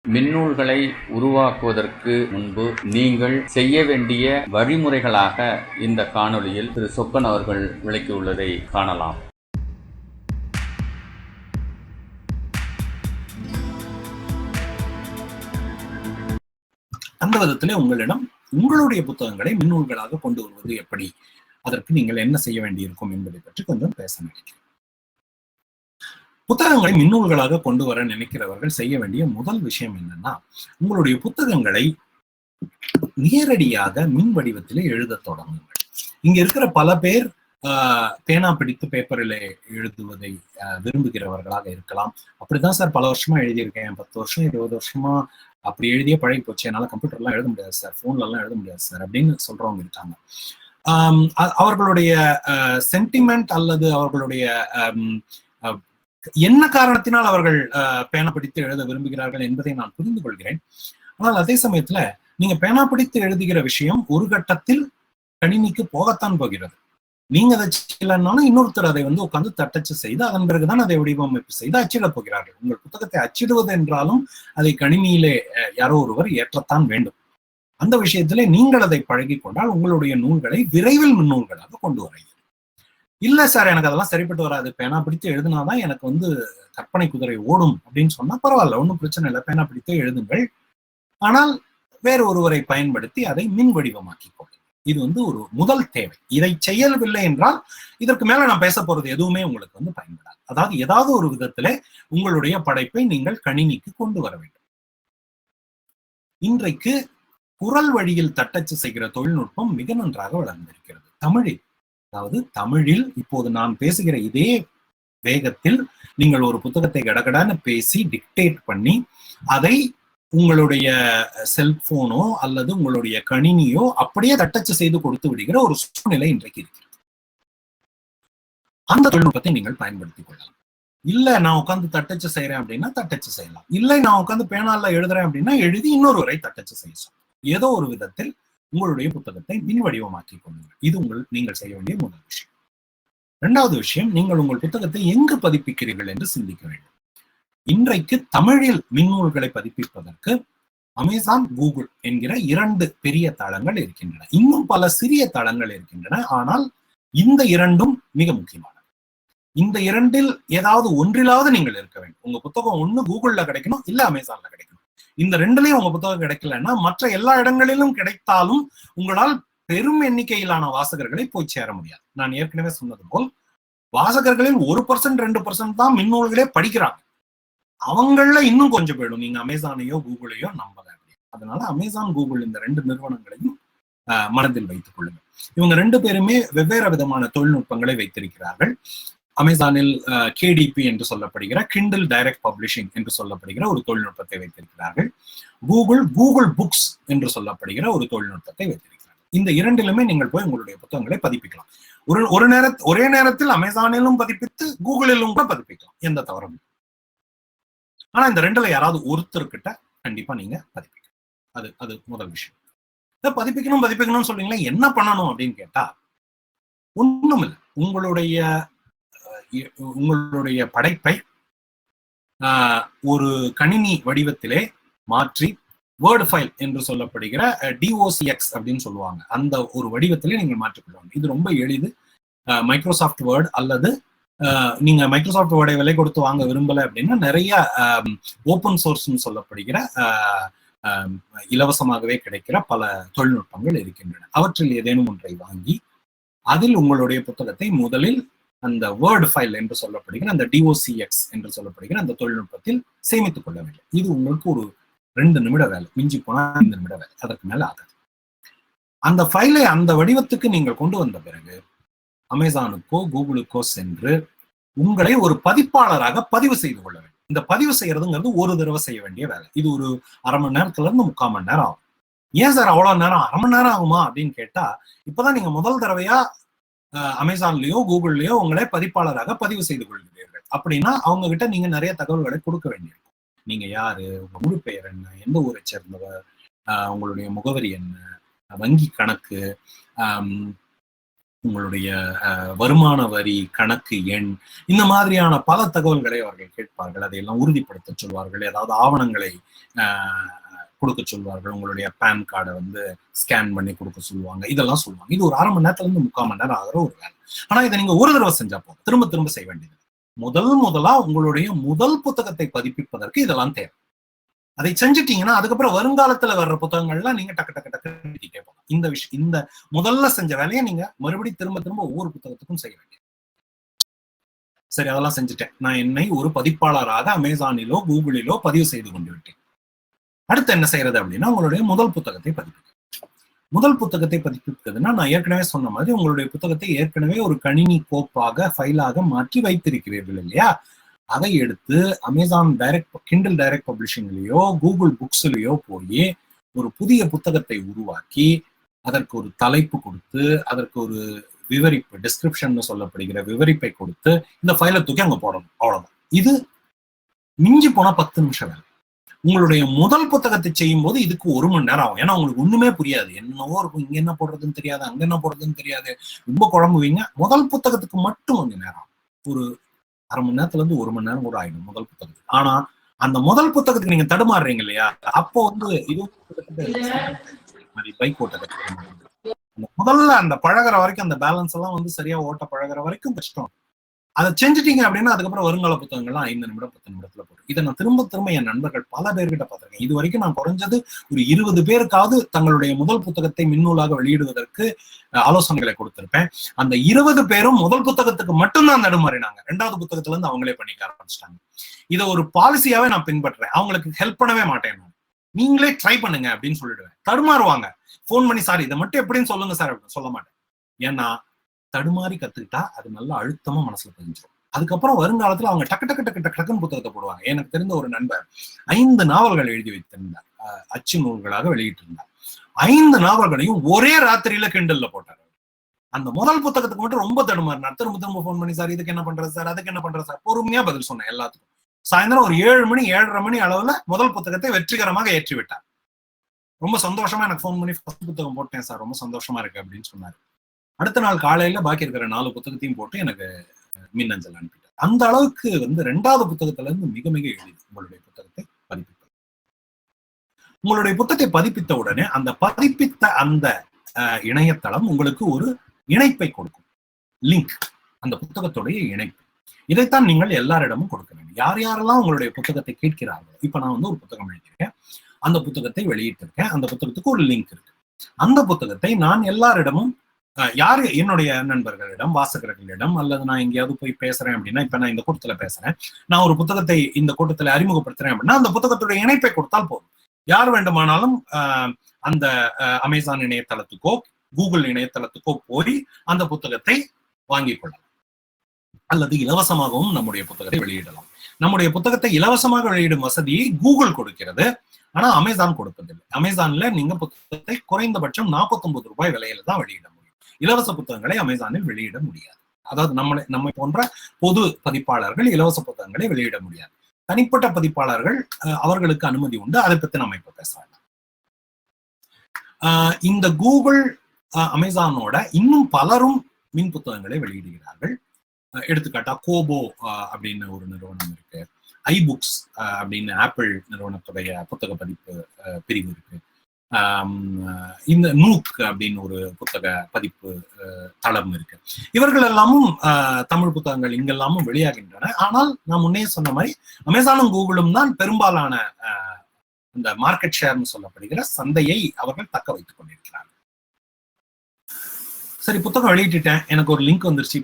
மின்னூல்களை உருவாக்குவதற்கு முன்பு நீங்கள் செய்ய வேண்டிய வழிமுறைகளாக இந்த காணொளியில் திரு சொக்கன் அவர்கள் விளக்கியுள்ளதை காணலாம். அந்த விதத்திலே உங்களிடம் உங்களுடைய புத்தகங்களை மின்னூல்களாக கொண்டு வருவது எப்படி, அதற்கு நீங்கள் என்ன செய்ய வேண்டியிருக்கும் என்பதை பற்றி கொஞ்சம் பேச நினைக்கிறேன். புத்தகங்களை மின்னூல்களாக கொண்டு வர நினைக்கிறவர்கள் செய்ய வேண்டிய முதல் விஷயம் என்னன்னா, உங்களுடைய புத்தகங்களை நேரடியாக மின் வடிவத்திலே எழுத தொடங்குங்கள். இங்க இருக்கிற பல பேர் பேனா பிடித்து பேப்பரில் எழுதுவதை விரும்புகிறவர்களாக இருக்கலாம். அப்படிதான் சார் பல வருஷமா எழுதியிருக்கேன், 10 வருஷம் 20 வருஷமா அப்படி எழுதிய பழகி போச்சு, என்னால கம்ப்யூட்டர்லாம் எழுத முடியாது சார், போன்ல எல்லாம் எழுத முடியாது சார் அப்படின்னு சொல்றவங்க இருக்காங்க. அவர்களுடைய சென்டிமெண்ட் அல்லது அவர்களுடைய என்ன காரணத்தினால் அவர்கள் பேனா பிடித்து எழுத விரும்புகிறார்கள் என்பதை நான் புரிந்து கொள்கிறேன். ஆனால் அதே சமயத்துல நீங்க பேனா பிடித்து எழுதுகிற விஷயம் ஒரு கட்டத்தில் கணினிக்கு போகத்தான் போகிறது. நீங்க அதை செய்யலன்னாலும் இன்னொருத்தர் அதை உட்கார்ந்து தட்டச்சு செய்து அதன் பிறகுதான் அதை வடிவமைப்பு செய்து அச்சிட போகிறார்கள். உங்கள் புத்தகத்தை அச்சிடுவது என்றாலும் அதை கணினியிலே யாரோ ஒருவர் ஏற்றத்தான் வேண்டும். அந்த விஷயத்திலே நீங்கள் அதை பழகி கொண்டால் உங்களுடைய நூல்களை விரைவில் மின்னூல்களாக கொண்டு வர. இல்ல சார், எனக்கு அதெல்லாம் சரிப்பட்டு வராது, பேனா பிடித்து எழுதினாதான் எனக்கு கற்பனை குதிரை ஓடும் அப்படின்னு சொன்னா பரவாயில்ல, ஒன்றும் பிரச்சனை இல்லை, பேனா பிடித்து எழுதுங்கள். ஆனால் வேறு ஒருவரை பயன்படுத்தி அதை மின் வடிவமாக்கி கொள்ளுங்கள். இது ஒரு முதல் தேவை. இதை செய்யவில்லை என்றால் இதற்கு மேல நான் பேச போறது எதுவுமே உங்களுக்கு பயன்படாது. அதாவது ஏதாவது ஒரு விதத்திலே உங்களுடைய படைப்பை நீங்கள் கணினிக்கு கொண்டு வர வேண்டும். இன்றைக்கு குரல் வழியில் தட்டச்சு செய்கிற தொழில்நுட்பம் மிக நன்றாக வளர்ந்திருக்கிறது. தமிழில் இப்போது நான் பேசுகிற இதே வேகத்தில் நீங்கள் ஒரு புத்தகத்தை கடகடான்னு பேசி டிக்டேட் பண்ணி அதை உங்களுடைய செல்போனோ அல்லது உங்களுடைய கணினியோ அப்படியே தட்டச்சு செய்து கொடுத்து விடுகிற ஒரு சூழ்நிலை இன்றைக்கு இருக்கிறது. அந்த தொழில்நுட்பத்தை நீங்கள் பயன்படுத்திக் கொள்ளலாம். இல்ல நான் உட்காந்து தட்டச்சு செய்யறேன் அப்படின்னா தட்டச்சு செய்யலாம். இல்லை நான் உட்காந்து பேனால எழுதுறேன் அப்படின்னா எழுதி இன்னொருவரை தட்டச்சு செய்ய ஏதோ ஒரு விதத்தில் உங்களுடைய புத்தகத்தை மின் வடிவமாக்கி கொள்ளுங்கள். இது நீங்கள் செய்ய வேண்டிய முதல் விஷயம். இரண்டாவது விஷயம், நீங்கள் உங்கள் புத்தகத்தை எங்கு பதிப்பிக்கிறீர்கள் என்று சிந்திக்க வேண்டும். இன்றைக்கு தமிழில் மின்னூல்களை பதிப்பிப்பதற்கு அமேசான், கூகுள் என்கிற 2 பெரிய தளங்கள் இருக்கின்றன. இன்னும் பல சிறிய தளங்கள் இருக்கின்றன. ஆனால் இந்த 2ம் மிக முக்கியமானது. இந்த 2ல் ஏதாவது ஒன்றிலாவது நீங்கள் இருக்க வேண்டும். உங்க புத்தகம் ஒண்ணு கூகுள்ல கிடைக்கணும், இல்ல அமேசான்ல கிடைக்கணும். இந்த 2லயும் உங்க புத்தகம் கிடைக்கலன்னா மற்ற எல்லா இடங்களிலும் கிடைத்தாலும் உங்களால் பெரும் எண்ணிக்கையிலான வாசகர்களை போய் சேர முடியாது. நான் ஏற்கனவே சொன்னது போல் வாசகர்களில் 1% 2% தான் மின்னூல்களே படிக்கிறாங்க. அவங்கள இன்னும் கொஞ்சம் போயிடும். நீங்க அமேசானையோ கூகுளையோ நம்பல. அதனால அமேசான், கூகுள் இந்த 2 நிறுவனங்களையும் மனதில் வைத்துக் கொள்ளுங்கள். இவங்க 2 பேருமே வெவ்வேறு விதமான தொழில்நுட்பங்களை வைத்திருக்கிறார்கள். அமேசானில் KDP என்று சொல்லப்படுகிற கிண்டில் டைரக்ட் பப்ளிஷிங் என்று சொல்லப்படுகிற ஒரு தொழில்நுட்பத்தை வைத்திருக்கிறார்கள். கூகுள் புக்ஸ் என்று சொல்லப்படுகிற ஒரு தொழில்நுட்பத்தை வைத்திருக்கிறார்கள். இந்த 2லுமே நீங்கள் போய் உங்களுடைய புத்தகங்களை பதிப்பிக்கலாம். ஒரே நேரத்தில் அமேசானிலும் பதிப்பித்து கூகுளிலும் கூட பதிப்பிக்கலாம், எந்த தவறும். ஆனா இந்த 2ல யாராவது ஒருத்தர்கிட்ட கண்டிப்பா நீங்க பதிப்பிக்கலாம். அது முதல் விஷயம். பதிப்பிக்கணும்னு சொல்றீங்களா, என்ன பண்ணணும் அப்படின்னு கேட்டா ஒண்ணும் இல்லை. உங்களுடைய படைப்பை ஒரு கணினி வடிவத்திலே மாற்றி வேர்டு ஃபைல் என்று சொல்லப்படுகிற DOCX அப்படின்னு சொல்லுவாங்க, அந்த ஒரு வடிவத்திலே நீங்கள் மாற்றிக்கொள்ளுவாங்க. இது ரொம்ப எளிது. மைக்ரோசாஃப்ட் வேர்டு அல்லது நீங்க மைக்ரோசாஃப்ட் வேர்டை விலை கொடுத்து வாங்க விரும்பல அப்படின்னா நிறைய ஓப்பன் சோர்ஸ்ன்னு சொல்லப்படுகிற இலவசமாகவே கிடைக்கிற பல தொழில்நுட்பங்கள் இருக்கின்றன. அவற்றில் ஏதேனும் ஒன்றை வாங்கி அதில் உங்களுடைய புத்தகத்தை முதலில் அந்த வேர்டு ஃபைல் என்று சொல்லப்படுகிற அந்த DOCX என்று சொல்லப்படுகிற அந்த தொழில்நுட்பத்தில் சேமித்துக் கொள்ள வேண்டும். இது உங்களுக்கு ஒரு 2 நிமிட வேலை, மிஞ்சி போனா 5 நிமிட வேலை, அதற்கு மேல ஆகாது. அந்த ஃபைலை அந்த வடிவத்துக்கு நீங்கள் கொண்டு வந்த பிறகு அமேசானுக்கோ கூகுளுக்கோ சென்று உங்களை ஒரு பதிப்பாளராக பதிவு செய்து கொள்ள வேண்டும். இந்த பதிவு செய்யறதுங்கிறது ஒரு தடவை செய்ய வேண்டிய வேலை. இது ஒரு 1/2 மணி நேரத்துல இருந்து 3/4 மணி நேரம் ஆகும். ஏன் சார் அவ்வளவு நேரம், 1/2 மணி நேரம் ஆகுமா அப்படின்னு கேட்டா, இப்பதான் நீங்க முதல் தடவையா அமேசான்லயோ கூகுள்லயோ உங்களை பதிப்பாளராக பதிவு செய்து கொள்கிறீர்கள் அப்படின்னா அவங்க கிட்ட நீங்க நிறைய தகவல்களை கொடுக்க வேண்டியிருக்கும். நீங்க யாரு, உங்க முழு பெயர் என்ன, எந்த ஊரை சேர்ந்தவர், உங்களுடைய முகவரி என்ன, வங்கி கணக்கு, உங்களுடைய வருமான வரி கணக்கு எண், இந்த மாதிரியான பல தகவல்களை அவர்கள் கேட்பார்கள். அதையெல்லாம் உறுதிப்படுத்த சொல்வார்கள். ஏதாவது ஆவணங்களை கொடுக்க சொல்வார்கள். உங்களுடைய பேன் கார்டை வந்து ஸ்கேன் பண்ணி கொடுக்க சொல்லுவாங்க. இதெல்லாம் சொல்லுவாங்க. இது ஒரு 1/2 மணி நேரத்துல இருந்து 3/4 மணி நேரம் ஆகிற ஒரு வேலை. ஆனா இதை நீங்க ஒரு தடவை செஞ்சா போதும், திரும்ப திரும்ப செய்ய வேண்டியது. முதலா உங்களுடைய முதல் புத்தகத்தை பதிப்பிப்பதற்கு இதெல்லாம் தேவை. அதை செஞ்சுட்டீங்கன்னா அதுக்கப்புறம் வருங்காலத்துல வர்ற புத்தகங்கள்லாம் நீங்க டக்கு டக்கு டக்கு எழுதிட்டே போகலாம். இந்த விஷயம், இந்த முதல்ல செஞ்ச வேலையை நீங்க மறுபடியும் திரும்ப திரும்ப ஒவ்வொரு புத்தகத்துக்கும் செய்ய வேண்டியது. சரி, அதெல்லாம் செஞ்சுட்டேன். நான் என்னை ஒரு பதிப்பாளராக அமேசானிலோ கூகுளிலோ பதிவு செய்து கொண்டு விட்டேன். அடுத்து என்ன செய்யறது அப்படின்னா, உங்களுடைய முதல் புத்தகத்தை பதிப்பிக்க. முதல் புத்தகத்தை பதிப்பிப்பதுன்னா, நான் ஏற்கனவே சொன்ன மாதிரி உங்களுடைய புத்தகத்தை ஏற்கனவே ஒரு கணினி கோப்பாக ஃபைலாக மாற்றி வைத்திருக்கிறீர்கள் இல்லையா? அதை எடுத்து அமேசான் கிண்டில் டைரக்ட் பப்ளிஷிங்லயோ கூகுள் புக்ஸ்லயோ போய் ஒரு புதிய புத்தகத்தை உருவாக்கி அதற்கு ஒரு தலைப்பு கொடுத்து அதற்கு ஒரு விவரிப்பு, டிஸ்கிரிப்ஷன் சொல்லப்படுகிற விவரிப்பை கொடுத்து இந்த ஃபைலை தூக்கி அங்க போடணும். அவ்வளவுதான். இது மிஞ்சி போனா 10 நிமிஷம் வேலை. உங்களுடைய முதல் புத்தகத்தை செய்யும் போது இதுக்கு 1 மணி நேரம் ஆகும். ஏன்னா உங்களுக்கு ஒண்ணுமே புரியாது. என்னவோ இருக்கும், இங்க என்ன போடுறதுன்னு தெரியாது, அங்க என்ன போடுறதுன்னு தெரியாது, ரொம்ப குழம்புவீங்க. முதல் புத்தகத்துக்கு மட்டும் கொஞ்சம் நேரம், ஒரு 1/2 மணி நேரத்துல இருந்து 1 மணி நேரம் கூட ஆயிடும் முதல் புத்தகத்துக்கு. ஆனா அந்த முதல் புத்தகத்துக்கு நீங்க தடுமாறுறீங்க இல்லையா, அப்போ வந்து இது பைக் ஓட்ட முதல்ல அந்த பழகிற வரைக்கும், அந்த பேலன்ஸ் எல்லாம் வந்து சரியா ஓட்ட பழகிற வரைக்கும் கஷ்டம். அதை செஞ்சுட்டீங்க அப்படின்னா அதுக்கப்புறம் வருங்கால புத்தகங்கள்லாம் 5 நிமிடம் 10 நிமிடத்துல போடும். இதை நான் திரும்ப திரும்ப என் நண்பர்கள் பல பேர்கிட்ட பார்த்திருக்கேன். இது வரைக்கும் நான் குறைஞ்சது ஒரு 20 பேருக்காவது தங்களுடைய முதல் புத்தகத்தை மின்னூலாக வெளியிடுவதற்கு ஆலோசனைகளை கொடுத்திருப்பேன். அந்த 20 பேரும் முதல் புத்தகத்துக்கு மட்டும்தான் நடுமாறினாங்க. 2வது புத்தகத்துல இருந்து அவங்களே பண்ணிக்க ஆரம்பிச்சிட்டாங்க. இதை ஒரு பாலிசியாவே நான் பின்பற்றுறேன். அவங்களுக்கு ஹெல்ப் பண்ணவே மாட்டேன். நான் நீங்களே ட்ரை பண்ணுங்க அப்படின்னு சொல்லிடுவேன். தடுமாறுவாங்க. போன் பண்ணி சார் இதை மட்டும் எப்படின்னு சொல்லுங்க சார் அப்படின்னு சொல்ல மாட்டேன். ஏன்னா தடுமாறி கத்துக்கிட்டா அது நல்லா அழுத்தமா மனசுல பதிஞ்சிடும். அதுக்கப்புறம் வருங்காலத்துல அவங்க டக்கு டக்கு டக்கு டக்குன்னு புத்தகத்தை போடுவாங்க. எனக்கு தெரிந்த ஒரு நண்பர் 5 நாவல்கள் எழுதி வைத்திருந்தார். அச்சு நூல்களாக வெளியிட்டு இருந்தார். 5 நாவல்களையும் ஒரே ராத்திரியில கிண்டல்ல போட்டார். அந்த முதல் புத்தகத்துக்கு மட்டும் ரொம்ப தடுமாறினார். திரும்ப திரும்ப போன் பண்ணி சார் இதுக்கு என்ன பண்றது சார், அதுக்கு என்ன பண்றது சார், பொறுமையா பதில் சொன்னேன் எல்லாத்துக்கும். சாயந்தரம் ஒரு 7 மணி 7:30 மணி அளவுல முதல் புத்தகத்தை வெற்றிகரமாக ஏற்றி விட்டார். ரொம்ப சந்தோஷமா எனக்கு போன் பண்ணி ஃபர்ஸ்ட் புத்தகம் போட்டேன் சார், ரொம்ப சந்தோஷமா இருக்கு அப்படின்னு சொன்னாரு. அடுத்த நாள் காலையில பாக்கி இருக்கிற 4 புத்தகத்தையும் போட்டு எனக்கு மின்னஞ்சல் அனுப்பிட்டார். அந்த அளவுக்கு வந்து 2வது புத்தகத்துல இருந்து மிக மிக எளிது உங்களுடைய புத்தகத்தை பதிப்பிப்பது. உங்களுடைய புத்தகத்தை பதிப்பித்த உடனே அந்த பதிப்பித்த அந்த இணையதளம் உங்களுக்கு ஒரு இணைப்பை கொடுக்கும். லிங்க், அந்த புத்தகத்துடைய இணைப்பு. இதைத்தான் நீங்கள் எல்லாரிடமும் கொடுக்க வேண்டும். யார் யாரெல்லாம் உங்களுடைய புத்தகத்தை கேட்கிறார்கள். இப்ப நான் வந்து ஒரு புத்தகம் எழுதியிருக்கேன், அந்த புத்தகத்தை வெளியிட்டிருக்கேன், அந்த புத்தகத்துக்கு ஒரு லிங்க் இருக்கு. அந்த புத்தகத்தை நான் எல்லாரிடமும், யாரு என்னுடைய நண்பர்களிடம், வாசகர்களிடம், அல்லது நான் எங்கேயாவது போய் பேசுறேன் அப்படின்னா, இப்ப நான் இந்த கூட்டத்துல பேசுறேன், நான் ஒரு புத்தகத்தை இந்த கூட்டத்துல அறிமுகப்படுத்துறேன் அப்படின்னா அந்த புத்தகத்துடைய இணைப்பை கொடுத்தால் போதும். யார் வேண்டுமானாலும் அந்த அமேசான் இணையதளத்துக்கோ கூகுள் இணையதளத்துக்கோ போய் அந்த புத்தகத்தை வாங்கிக் கொள்ளலாம். அல்லது இலவசமாகவும் நம்முடைய புத்தகத்தை வெளியிடலாம். நம்முடைய புத்தகத்தை இலவசமாக வெளியிடும் வசதியை கூகுள் கொடுக்கிறது, ஆனா அமேசான் கொடுப்பதில்லை. அமேசான்ல நீங்க புத்தகத்தை குறைந்தபட்சம் 49 ரூபாய் விலையில தான் வெளியிட முடியும். இலவச புத்தகங்களை அமேசானில் வெளியிட முடியாது. அதாவது நம்மை போன்ற பொது பதிப்பாளர்கள் இலவச புத்தகங்களை வெளியிட முடியாது. தனிப்பட்ட பதிப்பாளர்கள் அவர்களுக்கு அனுமதி உண்டு. அதை பத்தி நம்ம இப்ப பேசலாம். இந்த கூகுள் அமேசானோட இன்னும் பலரும் மின் புத்தகங்களை வெளியிடுகிறார்கள். எடுத்துக்காட்டா கோபோ அப்படின்னு ஒரு நிறுவனம் இருக்கு, ஐபுக்ஸ் அப்படின்னு ஆப்பிள் நிறுவனத்துடைய புத்தக பதிப்பு பிரிவு இருக்கு, இந்த நூக் அப்படின்னு ஒரு புத்தக பதிப்பு தளம் இருக்கு. இவர்கள் எல்லாமும் தமிழ் புத்தகங்கள் இங்கெல்லாமும் வெளியாகின்றன. ஆனால் நான் முன்னே சொன்ன மாதிரி அமேசானும் கூகுளும் தான் பெரும்பாலான இந்த மார்க்கெட் ஷேர்னு சொல்லப்படுகிற சந்தையை அவர்கள் தக்க வைத்துக் கொண்டிருக்கிறார்கள். சரி, புத்தகம் வெளியிட்டுட்டேன், எனக்கு ஒரு லிங்க் வந்துருச்சு.